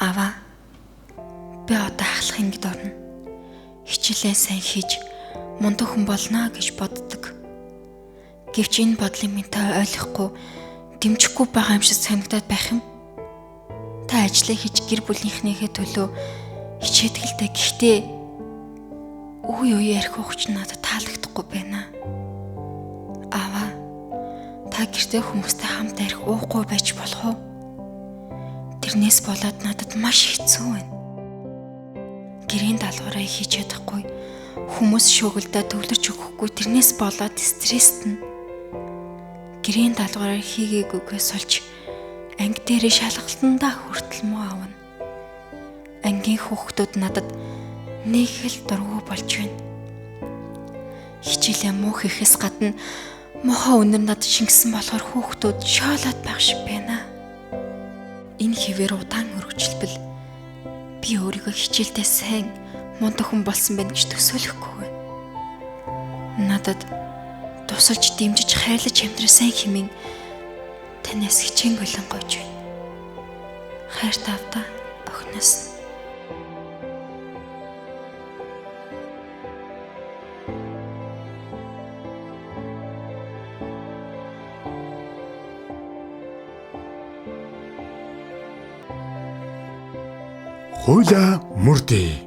Аваа, би одоо ахлах ингэд орно. Хичээлээ сайн хийж мундаг хүн болно гэж боддог. Гэвч энэ бодлын минтаа ойлгохгүй, дэмжихгүй байгаа юм шиг санагдаад байх юм. Та ажлаа хийж гэр бүлийнхнийхээ төлөө хичээдгэлтэй, гэхдээ үе ярих ухч надад таалагдахгүй байна. Аваа, та гэртээ хүмүүстэй хамт арих уухгүй байж болох уу? Тэрнээс болоод надад маш хэцүү байна. Гэрийн даалгавраа хийж чадахгүй, хүмүүс шөөгөлдөө төвлөрч өгөхгүй, тэрнээс болоод стресстэй. Гэрийн даалгавраа хийгээгүйгээс олж анги дээрээ шалгалтандаа хүртэл муу авна. Ангийн хүүхдүүд надад нэг л дургүй болж байна. Хичээлээ муу хийхээс гадна мохоо өнөр надад шингэсэн болохоор хүүхдүүд шоолоод байх шиг байна. Энэ хэвээр удаан өргөжлбөл би өөрийгөө хичээлдээ сайн мундаг хүн болсон байна гэж төсөөлөхгүй байна. Надад тусалж дэмжиж хайрлаж амьдрасан хэмээн танаас хичээнгүй л гойж байна. Хайр тавда охиноос. Хуйла мөрдөө